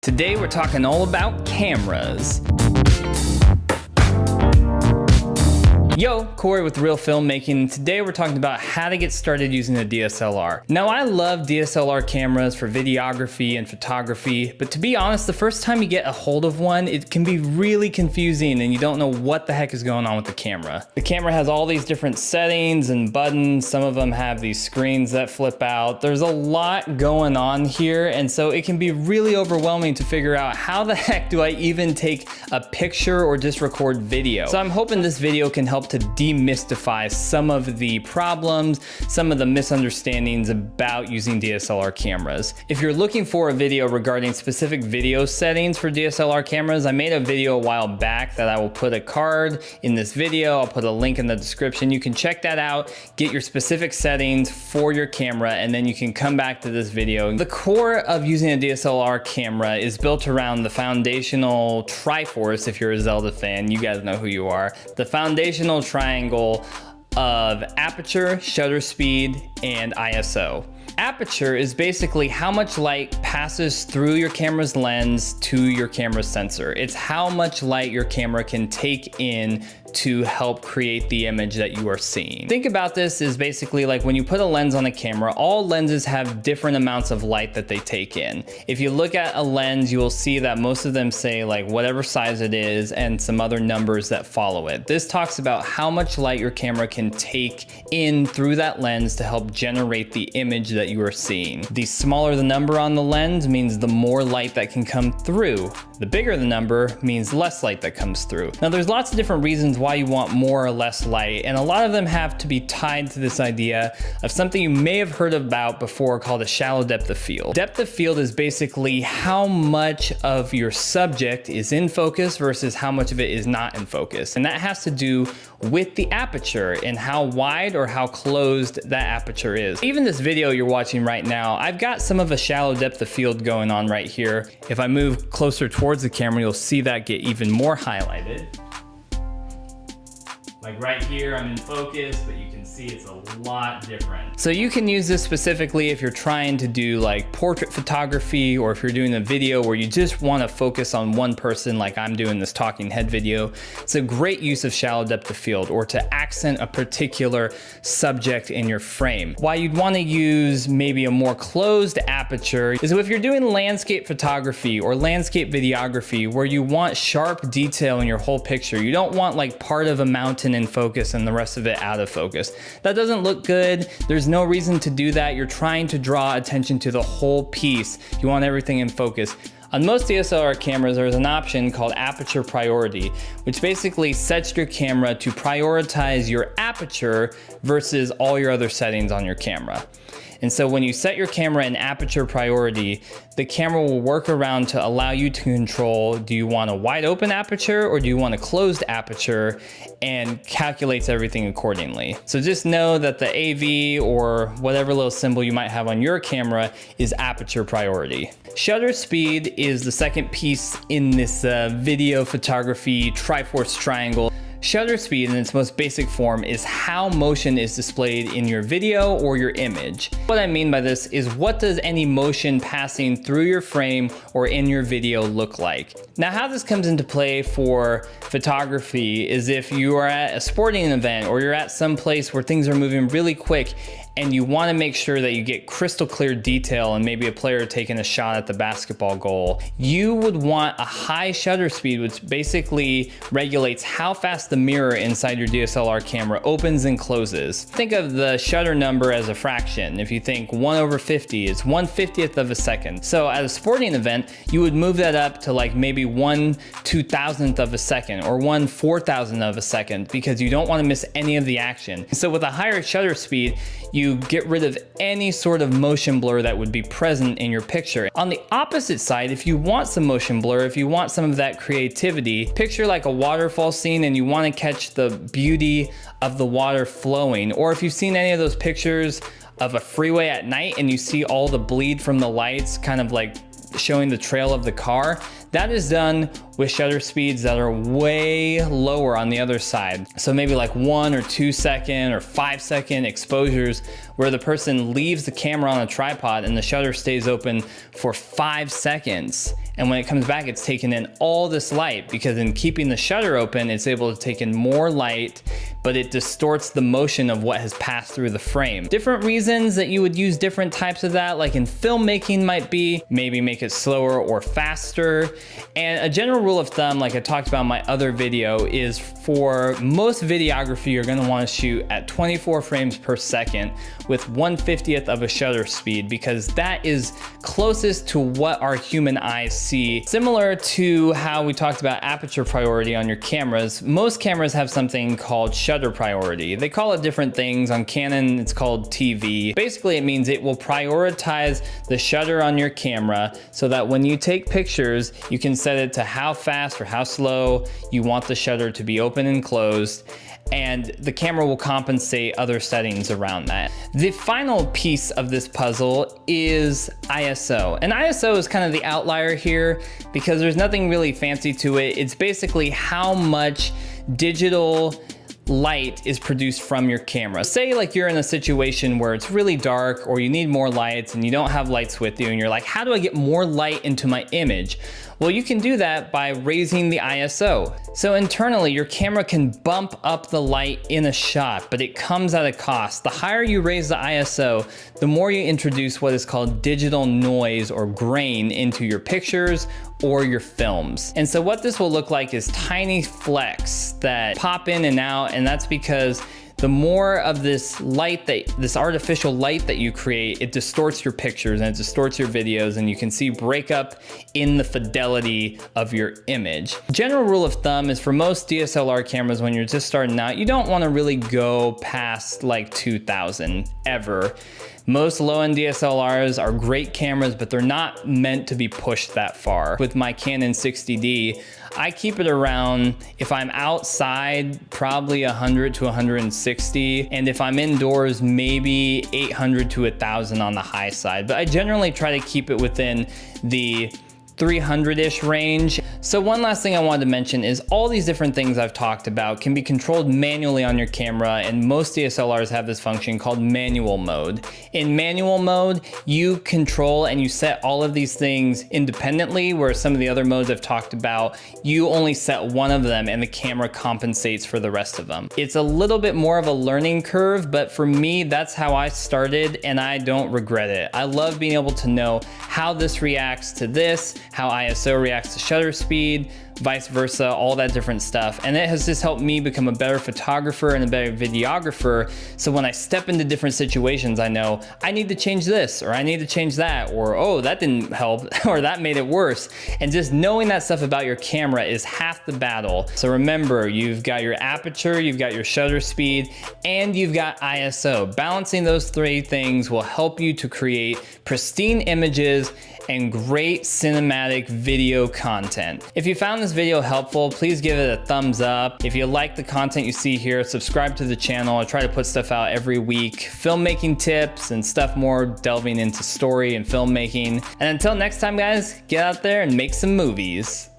Today we're talking all about cameras. Yo, Corey with Reel Filmmaking. Today we're talking about how to get started using a DSLR. Now I love DSLR cameras for videography and photography, but to be honest, the first time you get a hold of one, it can be really confusing and you don't know what the heck is going on with the camera. The camera has all these different settings and buttons. Some of them have these screens that flip out. There's a lot going on here, and so it can be really overwhelming to figure out how the heck do I even take a picture or just record video. So I'm hoping this video can help to demystify some of the problems, some of the misunderstandings about using DSLR cameras. If you're looking for a video regarding specific video settings for DSLR cameras, I made a video a while back that I will put a card in this video. I'll put a link in the description. You can check that out, get your specific settings for your camera, and then you can come back to this video. The core of using a DSLR camera is built around the foundational Triforce. If you're a Zelda fan, you guys know who you are. The foundational triangle of aperture, shutter speed, and ISO. Aperture is basically how much light passes through your camera's lens to your camera's sensor. It's how much light your camera can take in to help create the image that you are seeing. Think about this as basically like when you put a lens on a camera, all lenses have different amounts of light that they take in. If you look at a lens, you will see that most of them say like whatever size it is and some other numbers that follow it. This talks about how much light your camera can take in through that lens to help generate the image that you are seeing. The smaller the number on the lens means the more light that can come through. The bigger the number means less light that comes through. Now there's lots of different reasons why you want more or less light, and a lot of them have to be tied to this idea of something you may have heard about before called a shallow depth of field. Depth of field is basically how much of your subject is in focus versus how much of it is not in focus. And that has to do with the aperture and how wide or how closed that aperture is. Even this video you're watching right now, I've got some of a shallow depth of field going on right here. If I move closer towards the camera, you'll see that get even more highlighted. Like right here, I'm in focus, but you can see it's a lot different. So you can use this specifically if you're trying to do like portrait photography, or if you're doing a video where you just want to focus on one person, like I'm doing this talking head video. It's a great use of shallow depth of field, or to accent a particular subject in your frame. Why you'd want to use maybe a more closed aperture is if you're doing landscape photography or landscape videography where you want sharp detail in your whole picture. You don't want like part of a mountain in focus and the rest of it out of focus. That doesn't look good. There's no reason to do that. You're trying to draw attention to the whole piece. You want everything in focus. On most DSLR cameras, there's an option called aperture priority, which basically sets your camera to prioritize your aperture versus all your other settings on your camera. And so when you set your camera in aperture priority, the camera will work around to allow you to control, do you want a wide open aperture or do you want a closed aperture, and calculates everything accordingly. So just know that the AV or whatever little symbol you might have on your camera is aperture priority. Shutter speed is the second piece in this video photography Triforce triangle. Shutter speed in its most basic form is how motion is displayed in your video or your image. What I mean by this is what does any motion passing through your frame or in your video look like? Now how this comes into play for photography is if you are at a sporting event or you're at some place where things are moving really quick and you want to make sure that you get crystal clear detail and maybe a player taking a shot at the basketball goal, you would want a high shutter speed, which basically regulates how fast the mirror inside your DSLR camera opens and closes. Think of the shutter number as a fraction. If you think 1/50 is 1/50th of a second. So at a sporting event, you would move that up to like maybe 1/2000th of a second or 1/4000th of a second, because you don't want to miss any of the action. So with a higher shutter speed, you get rid of any sort of motion blur that would be present in your picture. On the opposite side, if you want some motion blur, if you want some of that creativity, picture like a waterfall scene and you want to catch the beauty of the water flowing. Or if you've seen any of those pictures of a freeway at night and you see all the bleed from the lights kind of like showing the trail of the car, that is done with shutter speeds that are way lower on the other side. So maybe like 1 or 2 second or 5 second exposures where the person leaves the camera on a tripod and the shutter stays open for 5 seconds. And when it comes back, it's taking in all this light, because in keeping the shutter open, it's able to take in more light, but it distorts the motion of what has passed through the frame. Different reasons that you would use different types of that, like in filmmaking might be, maybe make it slower or faster. And a general rule of thumb, like I talked about in my other video, is for most videography, you're gonna wanna shoot at 24 frames per second with 1/50th of a shutter speed, because that is closest to what our human eyes see. Similar to how we talked about aperture priority on your cameras, most cameras have something called shutter priority. They call it different things. On Canon, it's called TV. Basically, it means it will prioritize the shutter on your camera so that when you take pictures, you can set it to how fast or how slow you want the shutter to be open and closed, and the camera will compensate other settings around that. The final piece of this puzzle is ISO. And ISO is kind of the outlier here because there's nothing really fancy to it. It's basically how much digital light is produced from your camera. Say like you're in a situation where it's really dark or you need more lights and you don't have lights with you and you're like, how do I get more light into my image? Well, you can do that by raising the ISO. So internally, your camera can bump up the light in a shot, but it comes at a cost. The higher you raise the ISO, the more you introduce what is called digital noise or grain into your pictures or your films. And so what this will look like is tiny flecks that pop in and out, and that's because the more of this light, this artificial light that you create, it distorts your pictures and it distorts your videos, and you can see breakup in the fidelity of your image. General rule of thumb is for most DSLR cameras, when you're just starting out, you don't want to really go past like 2000 ever. Most low-end DSLRs are great cameras, but they're not meant to be pushed that far. With my Canon 60D, I keep it around, if I'm outside, probably 100 to 160. And if I'm indoors, maybe 800 to 1000 on the high side. But I generally try to keep it within the 300-ish range. So one last thing I wanted to mention is all these different things I've talked about can be controlled manually on your camera, and most DSLRs have this function called manual mode. In manual mode, you control and you set all of these things independently, where some of the other modes I've talked about, you only set one of them and the camera compensates for the rest of them. It's a little bit more of a learning curve, but for me, that's how I started and I don't regret it. I love being able to know how this reacts to this, how ISO reacts to shutter speed, vice versa, all that different stuff. And it has just helped me become a better photographer and a better videographer. So when I step into different situations, I know I need to change this, or I need to change that, or oh, that didn't help, or that made it worse. And just knowing that stuff about your camera is half the battle. So remember, you've got your aperture, you've got your shutter speed, and you've got ISO. Balancing those three things will help you to create pristine images and great cinematic video content. If you found this video helpful, please give it a thumbs up. If you like the content you see here, subscribe to the channel. I try to put stuff out every week, filmmaking tips and stuff more delving into story and filmmaking. And until next time, guys, get out there and make some movies.